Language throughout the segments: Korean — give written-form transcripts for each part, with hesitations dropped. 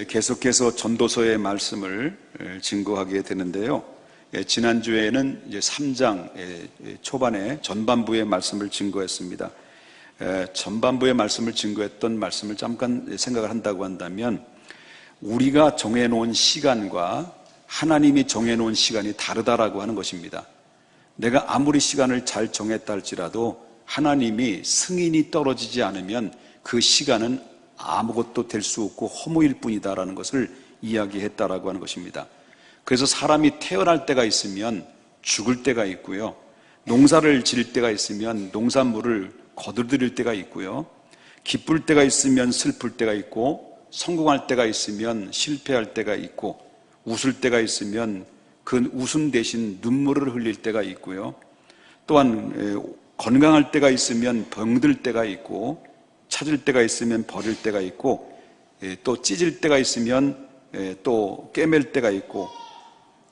계속해서 전도서의 말씀을 증거하게 되는데요. 지난주에는 이제 3장 초반에 전반부의 말씀을 증거했습니다. 전반부의 말씀을 증거했던 말씀을 잠깐 생각을 한다고 한다면, 우리가 정해놓은 시간과 하나님이 정해놓은 시간이 다르다라고 하는 것입니다. 내가 아무리 시간을 잘 정했다 할지라도 하나님이 승인이 떨어지지 않으면 그 시간은 아무것도 될 수 없고 허무일 뿐이다라는 것을 이야기했다라고 하는 것입니다. 그래서 사람이 태어날 때가 있으면 죽을 때가 있고요, 농사를 지을 때가 있으면 농산물을 거두들일 때가 있고요, 기쁠 때가 있으면 슬플 때가 있고, 성공할 때가 있으면 실패할 때가 있고, 웃을 때가 있으면 그 웃음 대신 눈물을 흘릴 때가 있고요, 또한 건강할 때가 있으면 병들 때가 있고, 찾을 때가 있으면 버릴 때가 있고, 또 찢을 때가 있으면 또 꿰맬 때가 있고,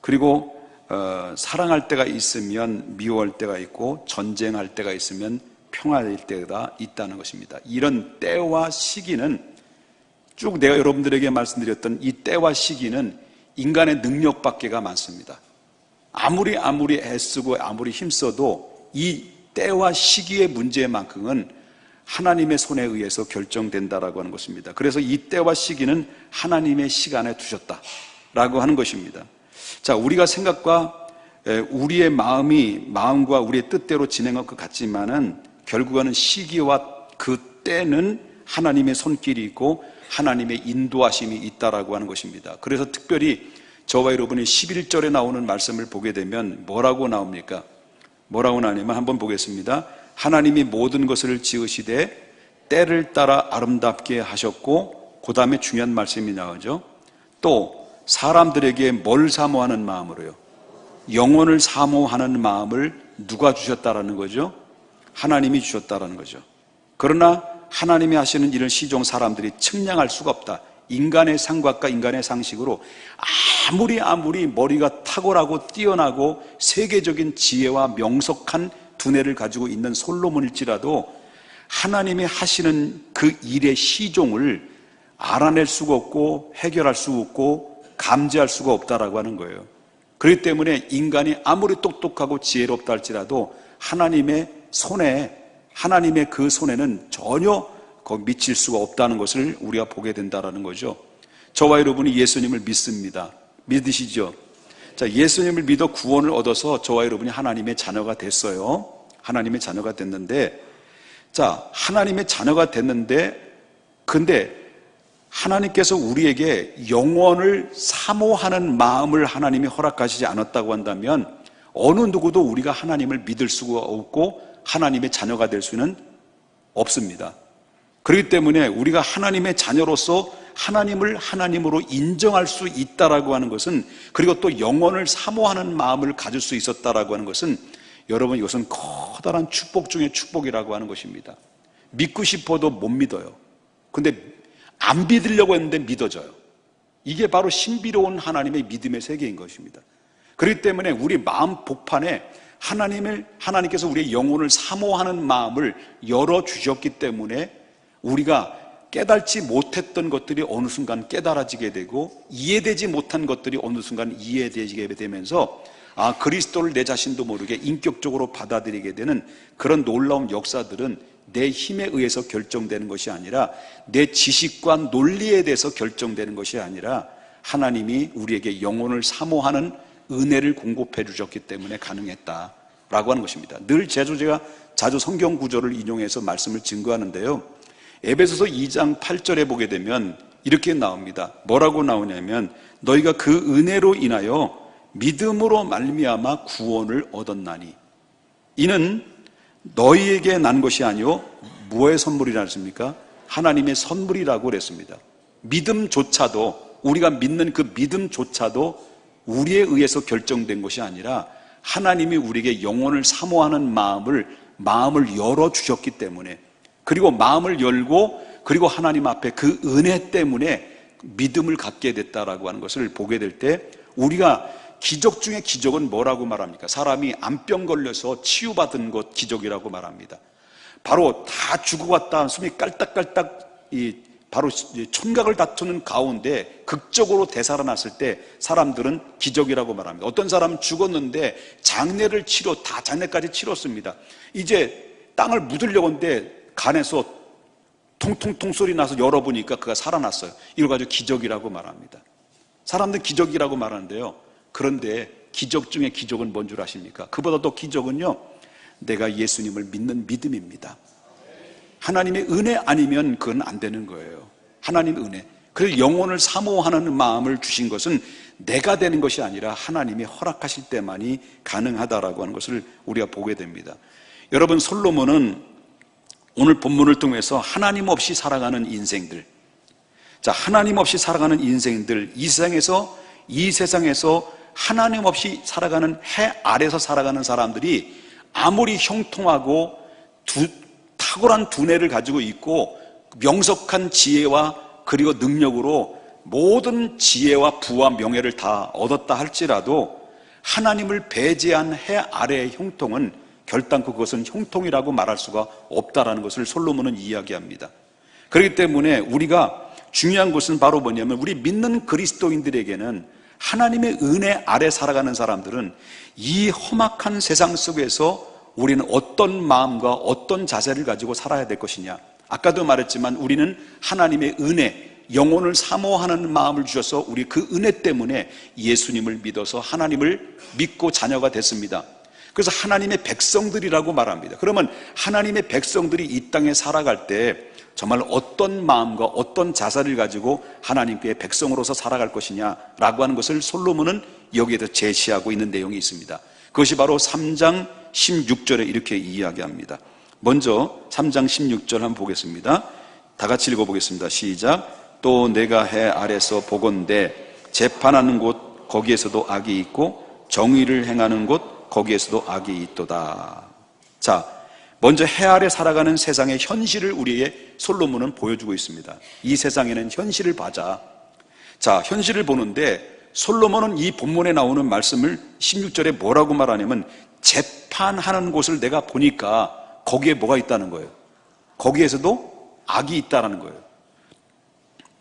그리고 사랑할 때가 있으면 미워할 때가 있고, 전쟁할 때가 있으면 평화할 때가 있다는 것입니다. 이런 때와 시기는, 쭉 내가 여러분들에게 말씀드렸던 이 때와 시기는 인간의 능력 밖에가 많습니다. 아무리 애쓰고 아무리 힘써도 이 때와 시기의 문제만큼은 하나님의 손에 의해서 결정된다라고 하는 것입니다. 그래서 이 때와 시기는 하나님의 시간에 두셨다라고 하는 것입니다. 자, 우리가 생각과 우리의 마음과 우리의 뜻대로 진행할 것 같지만은, 결국에는 시기와 그 때는 하나님의 손길이 있고 하나님의 인도하심이 있다라고 하는 것입니다. 그래서 특별히 저와 여러분이 11절에 나오는 말씀을 보게 되면 뭐라고 나옵니까? 뭐라고 나오냐면, 한번 보겠습니다. 하나님이 모든 것을 지으시되 때를 따라 아름답게 하셨고, 그 다음에 중요한 말씀이 나오죠. 또 사람들에게 뭘 사모하는 마음으로요? 영혼을 사모하는 마음을 누가 주셨다라는 거죠? 하나님이 주셨다라는 거죠. 그러나 하나님이 하시는 일을 시종 사람들이 측량할 수가 없다. 인간의 생각과 인간의 상식으로 아무리 머리가 탁월하고 뛰어나고 세계적인 지혜와 명석한 두뇌를 가지고 있는 솔로몬일지라도 하나님이 하시는 그 일의 시종을 알아낼 수가 없고 해결할 수가 없고 감지할 수가 없다라고 하는 거예요. 그렇기 때문에 인간이 아무리 똑똑하고 지혜롭다 할지라도 하나님의 그 손에는 전혀 미칠 수가 없다는 것을 우리가 보게 된다는 거죠. 저와 여러분이 예수님을 믿습니다. 믿으시죠? 자, 예수님을 믿어 구원을 얻어서 저와 여러분이 하나님의 자녀가 됐어요. 하나님의 자녀가 됐는데, 자, 하나님의 자녀가 됐는데, 근데 하나님께서 우리에게 영원을 사모하는 마음을 하나님이 허락하시지 않았다고 한다면, 어느 누구도 우리가 하나님을 믿을 수가 없고 하나님의 자녀가 될 수는 없습니다. 그렇기 때문에 우리가 하나님의 자녀로서 하나님을 하나님으로 인정할 수 있다라고 하는 것은, 그리고 또 영혼을 사모하는 마음을 가질 수 있었다라고 하는 것은, 여러분, 이것은 커다란 축복 중에 축복이라고 하는 것입니다. 믿고 싶어도 못 믿어요. 근데 안 믿으려고 했는데 믿어져요. 이게 바로 신비로운 하나님의 믿음의 세계인 것입니다. 그렇기 때문에 우리 마음 복판에 하나님께서 우리의 영혼을 사모하는 마음을 열어주셨기 때문에 우리가 깨달지 못했던 것들이 어느 순간 깨달아지게 되고, 이해되지 못한 것들이 어느 순간 이해되게 되면서 그리스도를 내 자신도 모르게 인격적으로 받아들이게 되는 그런 놀라운 역사들은 내 힘에 의해서 결정되는 것이 아니라, 내 지식과 논리에 대해서 결정되는 것이 아니라, 하나님이 우리에게 영혼을 사모하는 은혜를 공급해 주셨기 때문에 가능했다라고 하는 것입니다. 늘 제가 자주 성경 구절을 인용해서 말씀을 증거하는데요, 에베소서 2장 8절에 보게 되면 이렇게 나옵니다. 뭐라고 나오냐면, 너희가 그 은혜로 인하여 믿음으로 말미암아 구원을 얻었나니, 이는 너희에게 난 것이 아니요 뭐의 선물이라 했습니까? 하나님의 선물이라고 그랬습니다. 믿음조차도, 우리가 믿는 그 믿음조차도 우리에 의해서 결정된 것이 아니라 하나님이 우리에게 영혼을 사모하는 마음을 열어주셨기 때문에, 그리고 마음을 열고, 그리고 하나님 앞에 그 은혜 때문에 믿음을 갖게 됐다라고 하는 것을 보게 될 때, 우리가 기적 중에 기적은 뭐라고 말합니까? 사람이 암병 걸려서 치유받은 것 기적이라고 말합니다. 바로 다 죽어갔다 숨이 깔딱깔딱 바로 촌각을 다투는 가운데 극적으로 되살아났을 때 사람들은 기적이라고 말합니다. 어떤 사람은 죽었는데 장례를 다 장례까지 치렀습니다. 이제 땅을 묻으려고 하는데 간에서 통통통 소리 나서 열어보니까 그가 살아났어요. 이걸 가지고 기적이라고 말합니다. 사람들은 기적이라고 말하는데요. 그런데 기적 중에 기적은 뭔 줄 아십니까? 그보다 더 기적은요, 내가 예수님을 믿는 믿음입니다. 하나님의 은혜 아니면 그건 안 되는 거예요. 하나님의 은혜. 그래서 영혼을 사모하는 마음을 주신 것은 내가 되는 것이 아니라 하나님이 허락하실 때만이 가능하다라고 하는 것을 우리가 보게 됩니다. 여러분, 솔로몬은 오늘 본문을 통해서 하나님 없이 살아가는 인생들, 자, 하나님 없이 살아가는 인생들, 이 세상에서 하나님 없이 살아가는, 해 아래서 살아가는 사람들이 아무리 형통하고 탁월한 두뇌를 가지고 있고 명석한 지혜와 그리고 능력으로 모든 지혜와 부와 명예를 다 얻었다 할지라도 하나님을 배제한 해 아래의 형통은 결단코 그것은 형통이라고 말할 수가 없다라는 것을 솔로몬은 이야기합니다. 그렇기 때문에 우리가 중요한 것은 바로 뭐냐면, 우리 믿는 그리스도인들에게는, 하나님의 은혜 아래 살아가는 사람들은 이 험악한 세상 속에서 우리는 어떤 마음과 어떤 자세를 가지고 살아야 될 것이냐. 아까도 말했지만 우리는 하나님의 은혜, 영혼을 사모하는 마음을 주셔서 우리 그 은혜 때문에 예수님을 믿어서 하나님을 믿고 자녀가 됐습니다. 그래서 하나님의 백성들이라고 말합니다. 그러면 하나님의 백성들이 이 땅에 살아갈 때 정말 어떤 마음과 어떤 자세를 가지고 하나님께 백성으로서 살아갈 것이냐라고 하는 것을 솔로몬은 여기에서 제시하고 있는 내용이 있습니다. 그것이 바로 3장 16절에 이렇게 이야기합니다. 먼저 3장 16절 한번 보겠습니다. 다 같이 읽어보겠습니다. 시작. 또 내가 해 아래서 보건대 재판하는 곳 거기에서도 악이 있고 정의를 행하는 곳 거기에서도 악이 있도다. 자, 먼저 해 아래 살아가는 세상의 현실을 우리의 솔로몬은 보여주고 있습니다. 이 세상에는 현실을 봐자. 자, 현실을 보는데 솔로몬은 이 본문에 나오는 말씀을 16절에 뭐라고 말하냐면, 재판하는 곳을 내가 보니까 거기에 뭐가 있다는 거예요. 거기에서도 악이 있다는 거예요.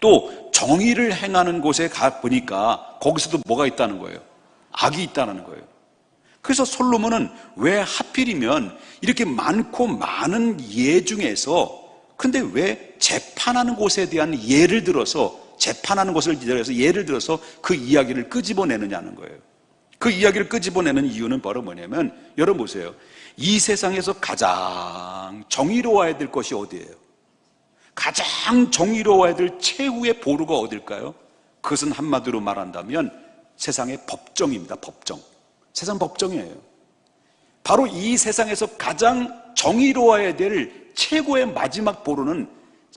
또 정의를 행하는 곳에 가 보니까 거기서도 뭐가 있다는 거예요. 악이 있다는 거예요. 그래서 솔로몬은 왜 하필이면 이렇게 많고 많은 예 중에서, 근데 왜 재판하는 곳에 대한 예를 들어서, 재판하는 곳을 예를 들어서 그 이야기를 끄집어내느냐는 거예요. 그 이야기를 끄집어내는 이유는 바로 뭐냐면, 여러분 보세요. 이 세상에서 가장 정의로워야 될 것이 어디예요? 가장 정의로워야 될 최후의 보루가 어딜까요? 그것은 한마디로 말한다면 세상의 법정입니다. 법정. 세상 법정이에요. 바로 이 세상에서 가장 정의로워야 될 최고의 마지막 보루는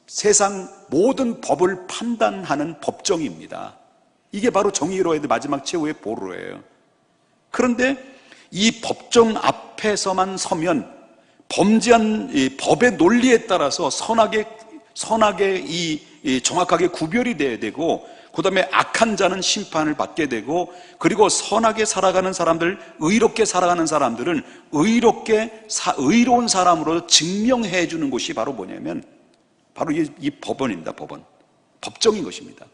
세상 모든 법을 판단하는 법정입니다. 이게 바로 정의로워야 될 마지막 최후의 보루예요. 그런데 이 법정 앞에서만 서면 범죄한 이 법의 논리에 따라서 선하게 정확하게 구별이 돼야 되고, 그 다음에 악한 자는 심판을 받게 되고, 그리고 선하게 살아가는 사람들, 의롭게 살아가는 사람들은 의로운 사람으로 증명해 주는 곳이 바로 뭐냐면 바로 이 법원입니다. 법원. 법정인 것입니다.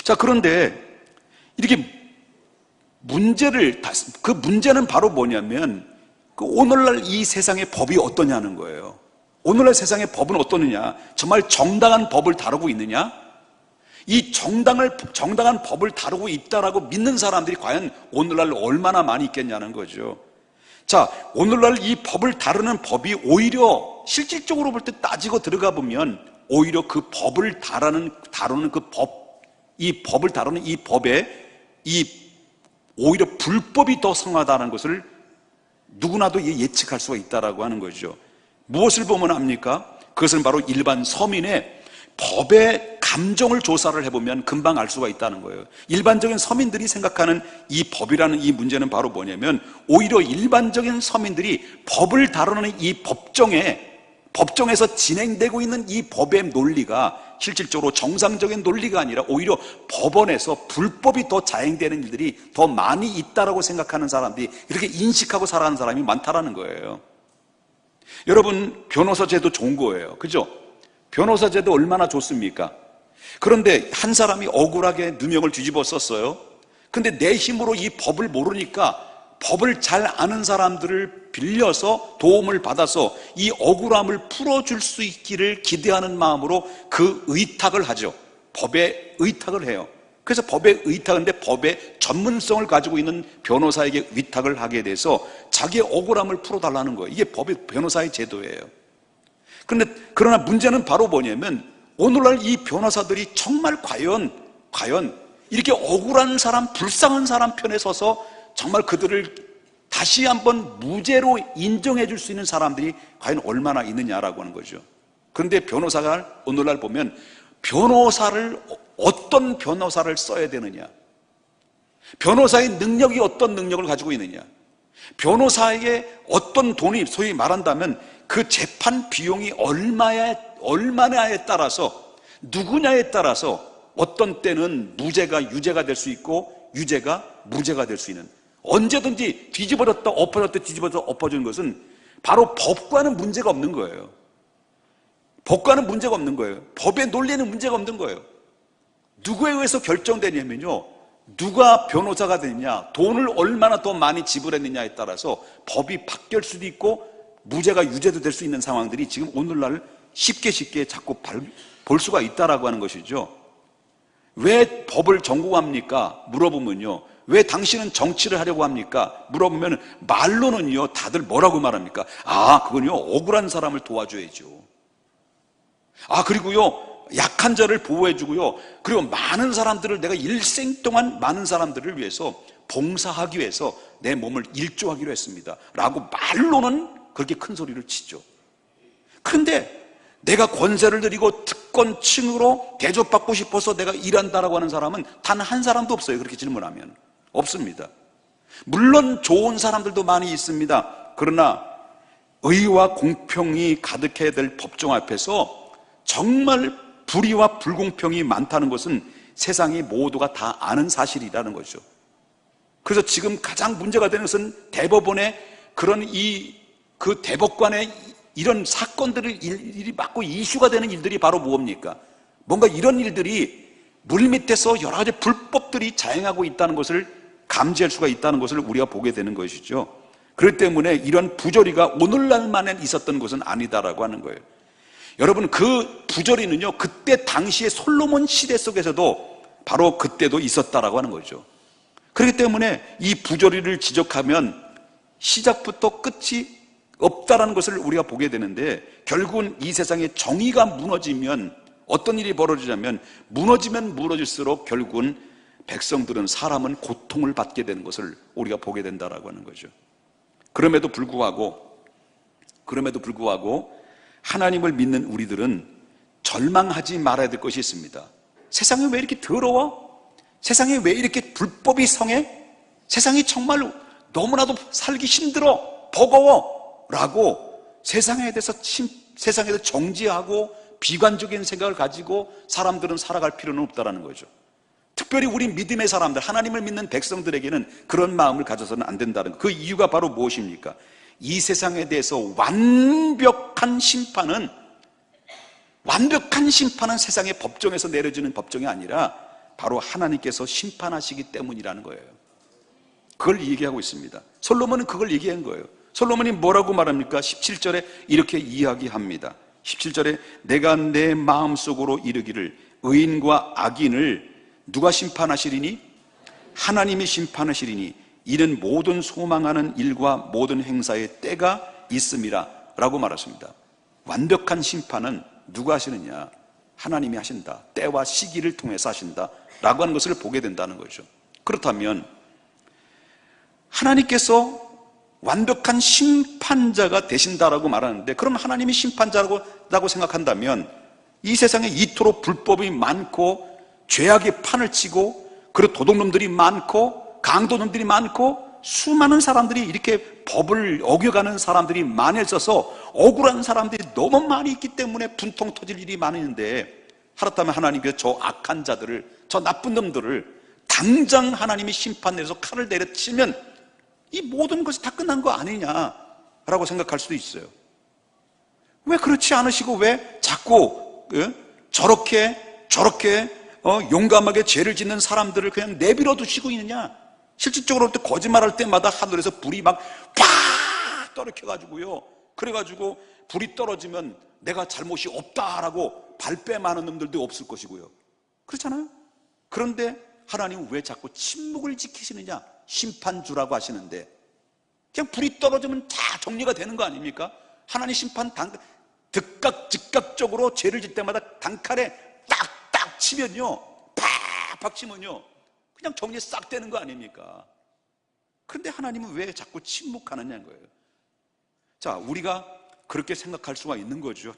자, 그런데 이렇게 그 문제는 바로 뭐냐면, 오늘날 이 세상의 법이 어떠냐는 거예요. 오늘날 세상의 법은 어떠느냐? 정말 정당한 법을 다루고 있느냐? 이 정당한 법을 다루고 있다라고 믿는 사람들이 과연 오늘날 얼마나 많이 있겠냐는 거죠. 자, 오늘날 이 법을 다루는 법이 오히려 실질적으로 볼 때 따지고 들어가 보면 오히려 그 법을 다루는 그 법, 이 법을 다루는 이 법에 오히려 불법이 더 성하다는 것을 누구나도 예측할 수가 있다라고 하는 거죠. 무엇을 보면 압니까? 그것은 바로 일반 서민의 법의 감정을 조사를 해보면 금방 알 수가 있다는 거예요. 일반적인 서민들이 생각하는 이 법이라는 이 문제는 바로 뭐냐면, 오히려 일반적인 서민들이 법을 다루는 이 법정에서 진행되고 있는 이 법의 논리가 실질적으로 정상적인 논리가 아니라 오히려 법원에서 불법이 더 자행되는 일들이 더 많이 있다라고 생각하는 사람들이, 이렇게 인식하고 살아가는 사람이 많다라는 거예요. 여러분, 변호사 제도 좋은 거예요. 그죠? 변호사 제도 얼마나 좋습니까? 그런데 한 사람이 억울하게 누명을 뒤집어 썼어요. 근데 내 힘으로 이 법을 모르니까 법을 잘 아는 사람들을 빌려서 도움을 받아서 이 억울함을 풀어줄 수 있기를 기대하는 마음으로 그 의탁을 하죠. 법에 의탁을 해요. 그래서 법에 의탁하는데 법의 전문성을 가지고 있는 변호사에게 위탁을 하게 돼서 자기의 억울함을 풀어달라는 거예요. 이게 법의 변호사의 제도예요. 그러나 문제는 바로 뭐냐면 오늘날 이 변호사들이 정말 과연 이렇게 억울한 사람, 불쌍한 사람 편에 서서 정말 그들을 다시 한번 무죄로 인정해 줄 수 있는 사람들이 과연 얼마나 있느냐라고 하는 거죠. 그런데 변호사가 오늘날 보면 어떤 변호사를 써야 되느냐, 변호사의 능력이 어떤 능력을 가지고 있느냐, 변호사에게 어떤 돈이, 소위 말한다면 그 재판 비용이 얼마냐에 따라서, 누구냐에 따라서 어떤 때는 무죄가 유죄가 될 수 있고 유죄가 무죄가 될 수 있는, 언제든지 뒤집어졌다 엎어졌다 뒤집어졌다 엎어지는 것은 바로 법과는 문제가 없는 거예요. 법과는 문제가 없는 거예요. 법의 논리에는 문제가 없는 거예요. 누구에 의해서 결정되냐면요, 누가 변호사가 되느냐, 돈을 얼마나 더 많이 지불했느냐에 따라서 법이 바뀔 수도 있고 무죄가 유죄도 될 수 있는 상황들이 지금 오늘날 쉽게 자꾸 볼 수가 있다라고 하는 것이죠. 왜 법을 전공합니까? 물어보면요, 왜 당신은 정치를 하려고 합니까? 물어보면 말로는요 다들 뭐라고 말합니까? 그건요 억울한 사람을 도와줘야죠. 그리고요 약한 자를 보호해주고요, 그리고 많은 사람들을, 내가 일생 동안 많은 사람들을 위해서 봉사하기 위해서 내 몸을 일조하기로 했습니다 라고 말로는 그렇게 큰 소리를 치죠. 그런데 내가 권세를 들이고 특권층으로 대접받고 싶어서 내가 일한다라고 하는 사람은 단 한 사람도 없어요. 그렇게 질문하면 없습니다. 물론 좋은 사람들도 많이 있습니다. 그러나 의와 공평이 가득해야 될 법정 앞에서 정말 불의와 불공평이 많다는 것은 세상의 모두가 다 아는 사실이라는 거죠. 그래서 지금 가장 문제가 되는 것은 대법원의 그 대법관의 이런 사건들을 일이 맞고 이슈가 되는 일들이 바로 뭡니까? 뭔가 이런 일들이 물밑에서 여러 가지 불법들이 자행하고 있다는 것을 감지할 수가 있다는 것을 우리가 보게 되는 것이죠. 그렇기 때문에 이런 부조리가 오늘날만에 있었던 것은 아니다라고 하는 거예요. 여러분, 그 부조리는요 그때 당시의 솔로몬 시대 속에서도 바로 그때도 있었다라고 하는 거죠. 그렇기 때문에 이 부조리를 지적하면 시작부터 끝이 없다라는 것을 우리가 보게 되는데, 결국은 이 세상에 정의가 무너지면 어떤 일이 벌어지냐면, 무너지면 무너질수록 결국은 백성들은, 사람은 고통을 받게 되는 것을 우리가 보게 된다라고 하는 거죠. 그럼에도 불구하고 하나님을 믿는 우리들은 절망하지 말아야 될 것이 있습니다. 세상이 왜 이렇게 더러워? 세상에 왜 이렇게 불법이 성해? 세상이 정말 너무나도 살기 힘들어, 버거워 라고 세상에 대해서 정지하고 비관적인 생각을 가지고 사람들은 살아갈 필요는 없다라는 거죠. 특별히 우리 믿음의 사람들, 하나님을 믿는 백성들에게는 그런 마음을 가져서는 안 된다는 거. 그 이유가 바로 무엇입니까? 이 세상에 대해서 완벽한 심판은 세상의 법정에서 내려지는 법정이 아니라 바로 하나님께서 심판하시기 때문이라는 거예요. 그걸 얘기하고 있습니다. 솔로몬은 그걸 얘기한 거예요. 솔로몬이 뭐라고 말합니까? 17절에 이렇게 이야기합니다. 17절에 내가 내 마음속으로 이르기를 의인과 악인을 누가 심판하시리니? 하나님이 심판하시리니 이는 모든 소망하는 일과 모든 행사의 때가 있음이라 라고 말했습니다. 완벽한 심판은 누가 하시느냐? 하나님이 하신다. 때와 시기를 통해서 하신다 라고 하는 것을 보게 된다는 거죠. 그렇다면 하나님께서 완벽한 심판자가 되신다라고 말하는데, 그럼 하나님이 심판자라고 생각한다면 이 세상에 이토록 불법이 많고 죄악의 판을 치고, 그리고 도둑놈들이 많고 강도놈들이 많고 수많은 사람들이 이렇게 법을 어겨가는 사람들이 많이 있어서 억울한 사람들이 너무 많이 있기 때문에 분통 터질 일이 많은데, 하루다면 하나님께서 저 악한 자들을, 저 나쁜 놈들을 당장 하나님이 심판 내려서 칼을 내려치면 이 모든 것이 다 끝난 거 아니냐라고 생각할 수도 있어요. 왜 그렇지 않으시고 왜 자꾸 저렇게 용감하게 죄를 짓는 사람들을 그냥 내버려 두시고 있느냐? 실질적으로 또 거짓말할 때마다 하늘에서 불이 막 팍 떨어져가지고요. 그래가지고 불이 떨어지면 내가 잘못이 없다라고 발뺌하는 놈들도 없을 것이고요. 그렇잖아요. 그런데 하나님은 왜 자꾸 침묵을 지키시느냐? 심판주라고 하시는데 그냥 불이 떨어지면 다 정리가 되는 거 아닙니까? 하나님 심판 즉각적으로 죄를 짓 때마다 단칼에 딱딱 치면요, 팍팍 치면요, 그냥 정리 싹 되는 거 아닙니까? 그런데 하나님은 왜 자꾸 침묵하느냐는 거예요. 자, 우리가 그렇게 생각할 수가 있는 거죠.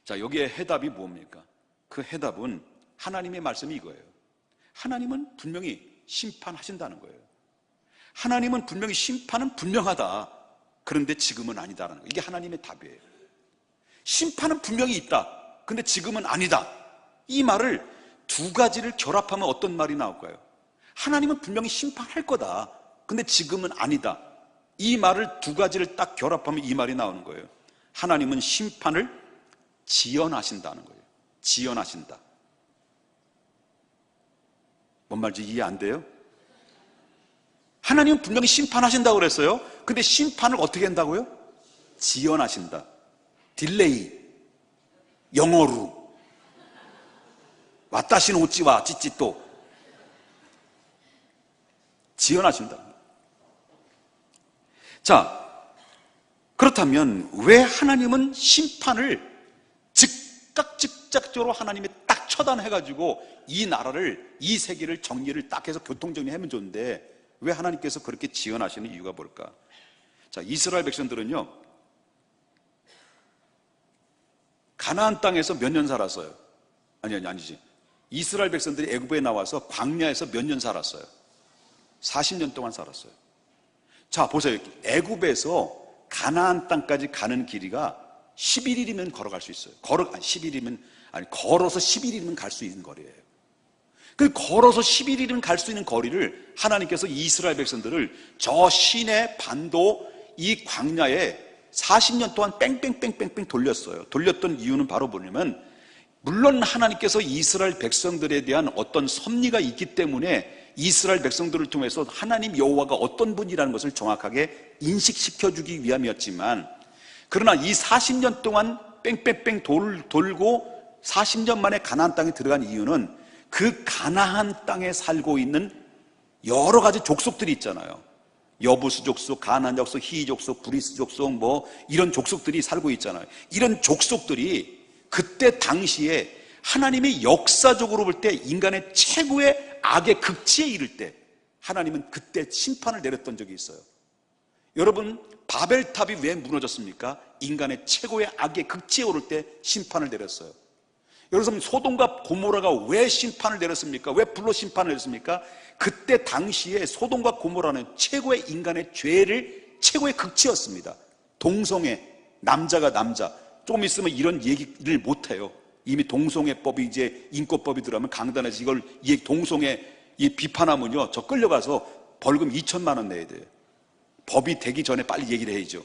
자, 여기에 해답이 뭡니까? 그 해답은 하나님의 말씀이 이거예요. 하나님은 분명히 심판하신다는 거예요. 하나님은 분명히 심판은 분명하다. 그런데 지금은 아니다라는 거예요. 이게 하나님의 답이에요. 심판은 분명히 있다. 근데 지금은 아니다. 이 말을 두 가지를 결합하면 어떤 말이 나올까요? 하나님은 분명히 심판할 거다. 근데 지금은 아니다. 이 말을 두 가지를 딱 결합하면 이 말이 나오는 거예요. 하나님은 심판을 지연하신다는 거예요. 지연하신다. 뭔 말인지 이해 안 돼요? 하나님은 분명히 심판하신다고 그랬어요. 근데 심판을 어떻게 한다고요? 지연하신다. 딜레이. 영어로 와타시노 오찌와 찌찌또 지연하신다. 자, 그렇다면 왜 하나님은 심판을 즉각적으로 하나님이 딱 처단해가지고 이 나라를, 이 세계를 정리를 딱 해서 교통정리하면 좋은데 왜 하나님께서 그렇게 지연하시는 이유가 뭘까? 자, 이스라엘 백성들은요, 가나안 땅에서 몇 년 살았어요? 아니지. 이스라엘 백성들이 애굽에 나와서 광야에서 몇 년 살았어요? 40년 동안 살았어요. 자, 보세요. 애굽에서 가나안 땅까지 가는 길이가 11일이면 걸어갈 수 있어요. 걸어서 11일이면 갈 수 있는 거리예요. 그 걸어서 11일이면 갈 수 있는 거리를 하나님께서 이스라엘 백성들을 저 시내 반도 이 광야에 40년 동안 뺑뺑뺑뺑뺑 돌렸어요. 돌렸던 이유는 바로 뭐냐면, 물론 하나님께서 이스라엘 백성들에 대한 어떤 섭리가 있기 때문에 이스라엘 백성들을 통해서 하나님 여호와가 어떤 분이라는 것을 정확하게 인식시켜주기 위함이었지만, 그러나 이 40년 동안 뺑뺑뺑 돌고 40년 만에 가나안 땅에 들어간 이유는 그 가나안 땅에 살고 있는 여러 가지 족속들이 있잖아요. 여부스 족속, 가나안 족속, 히위 족속, 브리스 족속, 뭐 이런 족속들이 살고 있잖아요. 이런 족속들이 그때 당시에 하나님이 역사적으로 볼 때 인간의 최고의 악의 극치에 이를 때 하나님은 그때 심판을 내렸던 적이 있어요. 여러분, 바벨탑이 왜 무너졌습니까? 인간의 최고의 악의 극치에 오를 때 심판을 내렸어요. 여러분, 소돔과 고모라가 왜 심판을 내렸습니까? 왜 불로 심판을 내렸습니까? 그때 당시에 소돔과 고모라는 최고의 인간의 죄를 최고의 극치였습니다. 동성애, 남자가 남자. 조금 있으면 이런 얘기를 못해요. 이미 동성애법이 이제 인권법이 들어가면 강단에서 이걸 동성애 비판하면요, 저 끌려가서 벌금 2천만 원 내야 돼요. 법이 되기 전에 빨리 얘기를 해야죠.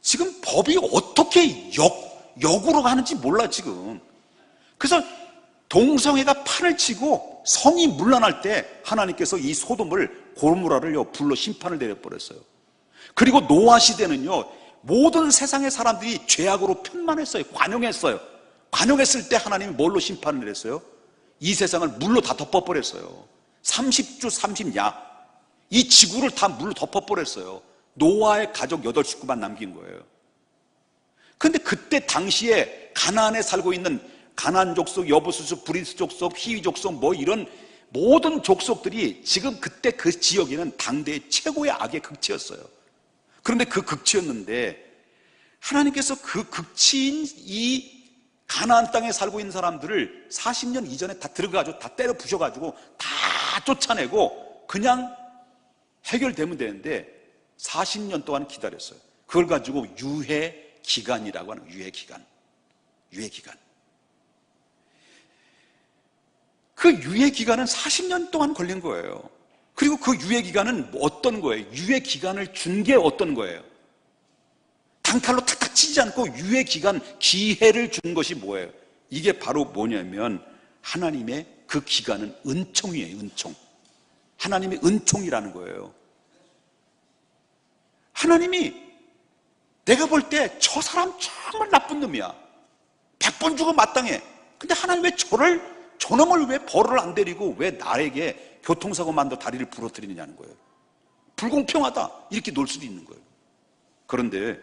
지금 법이 어떻게 역으로 가는지 몰라 지금. 그래서 동성애가 판을 치고 성이 물러날 때 하나님께서 이 소돔을 고모라를요 불로 심판을 내려버렸어요. 그리고 노아 시대는요 모든 세상의 사람들이 죄악으로 편만했어요. 관용했어요. 관용했을 때 하나님이 뭘로 심판을 내렸어요? 이 세상을 물로 다 덮어버렸어요. 30주 30야 이 지구를 다 물로 덮어버렸어요. 노아의 가족 8식구만 남긴 거예요. 그런데 그때 당시에 가나안에 살고 있는 가나안 족속, 여부스 족속, 브리스 족속, 히위 족속 뭐 이런 모든 족속들이 지금 그때 그 지역에는 당대의 최고의 악의 극치였어요. 그런데 그 극치였는데 하나님께서 그 극치인 이 가나안 땅에 살고 있는 사람들을 40년 이전에 다 들어가지고 다 때려 부셔가지고 다 쫓아내고 그냥 해결되면 되는데 40년 동안 기다렸어요. 그걸 가지고 유해 기간이라고 하는 유해 기간. 그 유예 기간은 40년 동안 걸린 거예요. 그리고 그 유예 기간은 어떤 거예요? 유예 기간을 준 게 어떤 거예요? 단칼로 다치지 않고 유예 기간, 기회를 준 것이 뭐예요? 이게 바로 뭐냐면 하나님의 그 기간은 은총이에요. 은총. 하나님의 은총이라는 거예요. 하나님이 내가 볼 때 저 사람 정말 나쁜 놈이야. 100번 죽어 마땅해. 근데 하나님 왜 저놈을 왜 벌을 안 내리고 왜 나에게 교통사고 만들어 다리를 부러뜨리느냐는 거예요. 불공평하다. 이렇게 놀 수도 있는 거예요. 그런데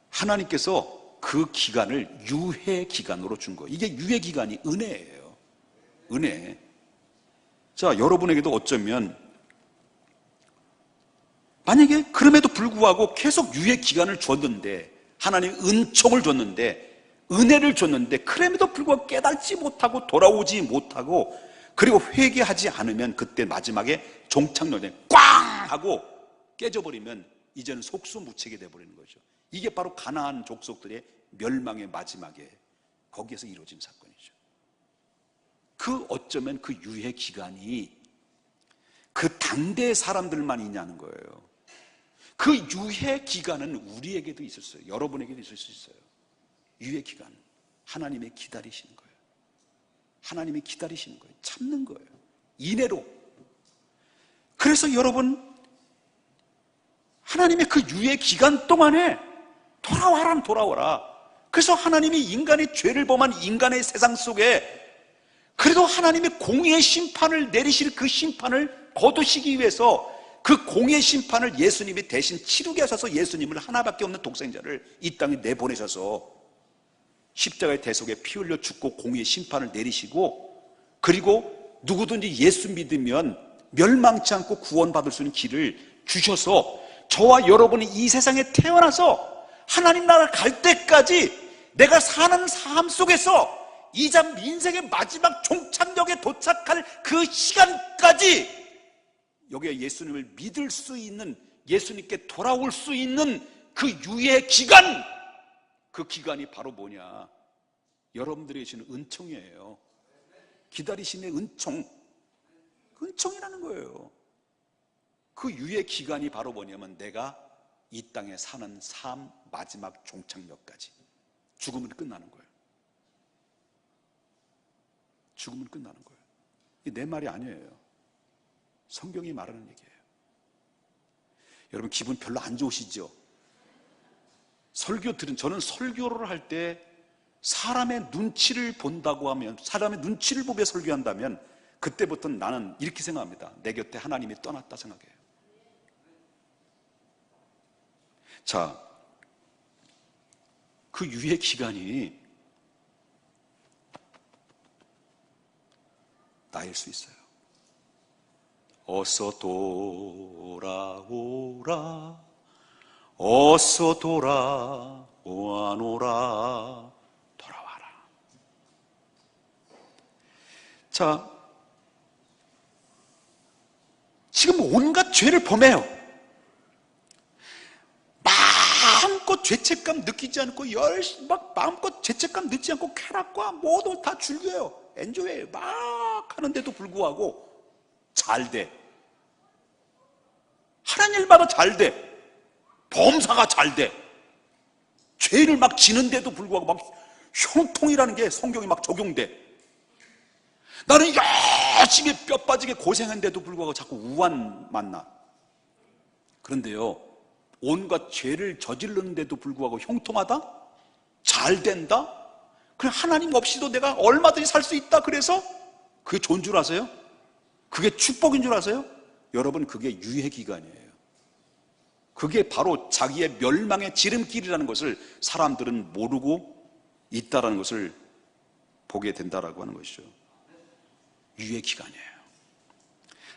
하나님께서 그 기간을 유예 기간으로 준 거예요. 이게 유예 기간이 은혜예요. 은혜. 자, 여러분에게도 어쩌면 만약에 그럼에도 불구하고 계속 유예 기간을 줬는데, 하나님 은총을 줬는데, 은혜를 줬는데, 그럼에도 불구하고 깨닫지 못하고 돌아오지 못하고, 그리고 회개하지 않으면 그때 마지막에 종착역에 꽝 하고 깨져버리면 이제는 속수무책이 돼버리는 거죠. 이게 바로 가나안 족속들의 멸망의 마지막에 거기에서 이루어진 사건이죠. 그 어쩌면 그 유예 기간이 그 당대의 사람들만 있냐는 거예요. 그 유예 기간은 우리에게도 있었어요. 여러분에게도 있을 수 있어요. 유예 기간. 하나님의 기다리시는 거예요. 하나님이 기다리시는 거예요. 참는 거예요. 인애로. 그래서 여러분, 하나님의 그 유예 기간 동안에 돌아와라, 돌아와라. 그래서 하나님이 인간의 죄를 범한 인간의 세상 속에 그래도 하나님의 공의의 심판을 내리실 그 심판을 거두시기 위해서 그 공의의 심판을 예수님이 대신 치르게 하셔서 예수님을 하나밖에 없는 독생자를 이 땅에 내보내셔서 십자가의 대속에 피 흘려 죽고 공의의 심판을 내리시고, 그리고 누구든지 예수 믿으면 멸망치 않고 구원받을 수 있는 길을 주셔서 저와 여러분이 이 세상에 태어나서 하나님 나라 갈 때까지 내가 사는 삶 속에서 이자 인생의 마지막 종착역에 도착할 그 시간까지 여기에 예수님을 믿을 수 있는, 예수님께 돌아올 수 있는 그 유예 기간, 그 기간이 바로 뭐냐? 여러분들이 주시는 은총이에요. 기다리심의 은총. 은총이라는 거예요. 그 유예 기간이 바로 뭐냐면 내가 이 땅에 사는 삶 마지막 종착역까지. 죽으면 끝나는 거예요. 죽으면 끝나는 거예요. 이게 내 말이 아니에요. 성경이 말하는 얘기예요. 여러분 기분 별로 안 좋으시죠? 저는 설교를 할 때 사람의 눈치를 본다고 하면, 사람의 눈치를 보며 설교한다면 그때부터는 나는 이렇게 생각합니다. 내 곁에 하나님이 떠났다 생각해요. 자, 그 유예 기간이 나일 수 있어요. 어서 돌아오라, 어서 돌아오아노라, 돌아와라. 자, 지금 온갖 죄를 범해요. 마음껏 죄책감 느끼지 않고 열심히 막 마음껏 죄책감 느끼지 않고 쾌락과 모두 다 즐겨요. 엔조이해요. 막 하는데도 불구하고 잘 돼. 하는 일마다 잘 돼. 범사가 잘 돼. 죄를 막 지는데도 불구하고 막 형통이라는 게 성경이 막 적용돼. 나는 열심히 뼈 빠지게 고생했는데도 불구하고 자꾸 우환 만나. 그런데요, 온갖 죄를 저지르는데도 불구하고 형통하다? 잘 된다? 그냥 하나님 없이도 내가 얼마든지 살 수 있다. 그래서 그게 좋은 줄 아세요? 그게 축복인 줄 아세요? 여러분, 그게 유예 기간이에요. 그게 바로 자기의 멸망의 지름길이라는 것을 사람들은 모르고 있다라는 것을 보게 된다라고 하는 것이죠. 유예 기간이에요.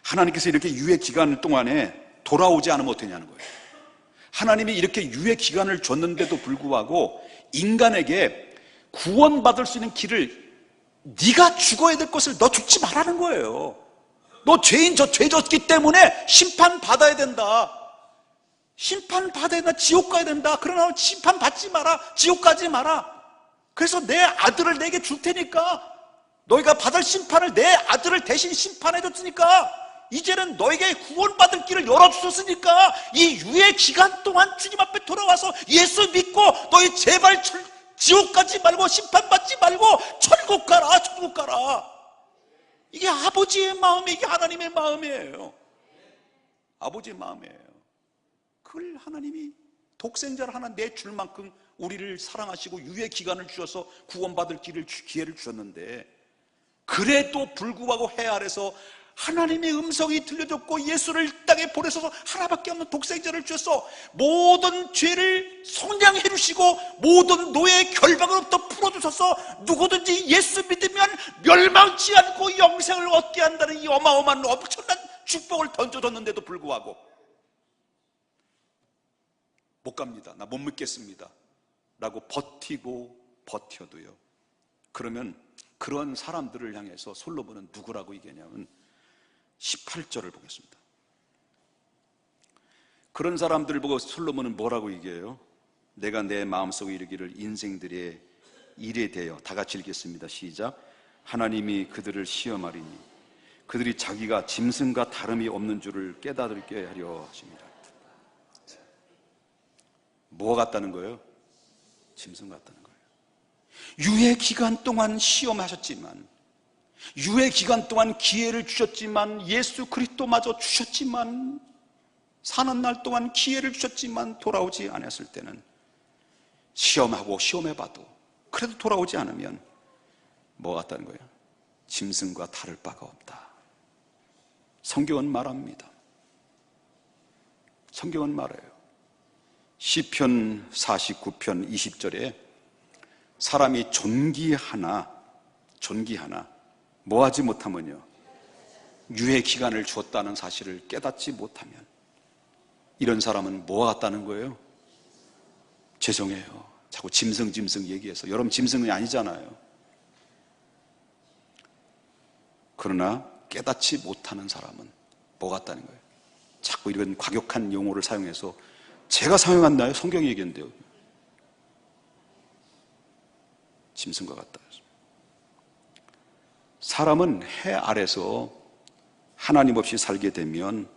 하나님께서 이렇게 유예 기간 동안에 돌아오지 않으면 어떻게 하냐는 거예요. 하나님이 이렇게 유예 기간을 줬는데도 불구하고 인간에게 구원받을 수 있는 길을, 네가 죽어야 될 것을 너 죽지 말라는 거예요. 너 죄 졌기 때문에 심판 받아야 된다. 심판 받아야 된다. 지옥 가야 된다. 그러나 심판 받지 마라. 지옥 가지 마라. 그래서 내 아들을 내게 줄 테니까, 너희가 받을 심판을 내 아들을 대신 심판해 줬으니까 이제는 너에게 구원받을 길을 열어주셨으니까 이 유예 기간 동안 주님 앞에 돌아와서 예수 믿고 너희 제발 지옥 가지 말고 심판받지 말고 천국 가라, 천국 가라. 이게 아버지의 마음이, 이게 하나님의 마음이에요. 아버지의 마음이에요. 그걸 하나님이 독생자를 하나 내줄 만큼 우리를 사랑하시고 유예 기간을 주셔서 구원받을 기회를 주셨는데, 그래도 불구하고 해 아래서 하나님의 음성이 들려졌고 예수를 이 땅에 보내셔서 하나밖에 없는 독생자를 주셔서 모든 죄를 속량해 주시고 모든 노예의 결박으로부터 풀어주셔서 누구든지 예수 믿으면 멸망치 않고 영생을 얻게 한다는 이 어마어마한 엄청난 축복을 던져줬는데도 불구하고 못 갑니다, 나 못 믿겠습니다 라고 버텨도요, 그러면 그런 사람들을 향해서 솔로몬은 누구라고 얘기하냐면 18절을 보겠습니다. 그런 사람들을 보고 솔로몬은 뭐라고 얘기해요? 내가 내 마음속에 이르기를 인생들의 일에 대하여, 다 같이 읽겠습니다. 시작. 하나님이 그들을 시험하리니 그들이 자기가 짐승과 다름이 없는 줄을 깨달게 하려 하십니다. 뭐가 같다는 거예요? 짐승 같다는 거예요. 유예 기간 동안 시험하셨지만, 유예 기간 동안 기회를 주셨지만, 예수 그리스도마저 주셨지만, 사는 날 동안 기회를 주셨지만 돌아오지 않았을 때는 시험하고 시험해봐도 그래도 돌아오지 않으면 뭐 같다는 거예요? 짐승과 다를 바가 없다. 성경은 말합니다. 성경은 말해요. 시편 49편 20절에 사람이 존귀하나 뭐 하지 못하면요, 유예 기간을 주었다는 사실을 깨닫지 못하면, 이런 사람은 뭐와 같다는 거예요? 죄송해요, 자꾸 짐승 얘기해서. 여러분 짐승이 아니잖아요. 그러나 깨닫지 못하는 사람은 뭐 같다는 거예요? 자꾸 이런 과격한 용어를 사용해서, 제가 사용했나요? 성경이 얘기했는데요. 짐승과 같다. 사람은 해 아래서 하나님 없이 살게 되면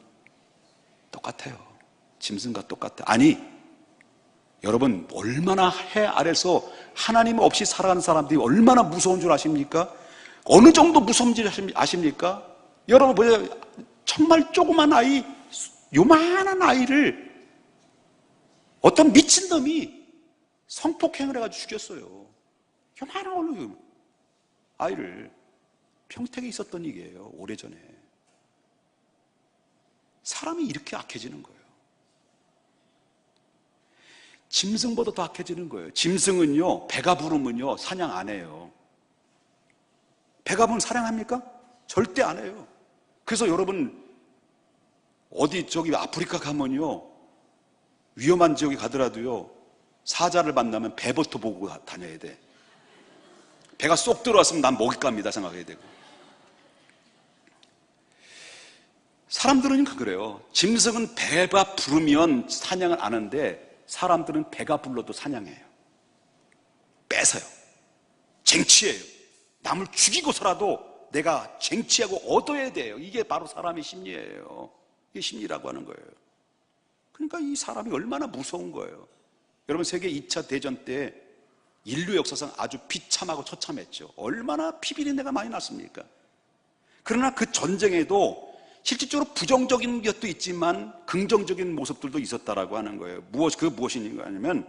똑같아요. 짐승과 똑같아요. 아니, 여러분 얼마나 해 아래서 하나님 없이 살아가는 사람들이 얼마나 무서운 줄 아십니까? 어느 정도 무서운지 아십니까? 여러분 보세요. 정말 조그만 아이, 요만한 아이를 어떤 미친놈이 성폭행을 해가지고 죽였어요. 요만한 아이를. 평택에 있었던 일이에요. 오래전에. 사람이 이렇게 악해지는 거예요. 짐승보다 더 악해지는 거예요. 짐승은요, 배가 부르면요 사냥 안 해요. 배가 부르면 사냥합니까? 절대 안 해요. 그래서 여러분 어디 저기 아프리카 가면요, 위험한 지역에 가더라도요 사자를 만나면 배부터 보고 다녀야 돼. 배가 쏙 들어왔으면 난 먹잇감이다 생각해야 되고. 사람들은 그래요. 짐승은 배가 부르면 사냥을 안 하는데 사람들은 배가 불러도 사냥해요. 뺏어요. 쟁취해요. 남을 죽이고서라도 내가 쟁취하고 얻어야 돼요. 이게 바로 사람의 심리예요. 이게 심리라고 하는 거예요. 그러니까 이 사람이 얼마나 무서운 거예요. 여러분 세계 2차 대전 때 인류 역사상 아주 비참하고 처참했죠. 얼마나 피비린내가 많이 났습니까? 그러나 그 전쟁에도 실질적으로 부정적인 것도 있지만 긍정적인 모습들도 있었다라고 하는 거예요. 무엇인가 하냐면,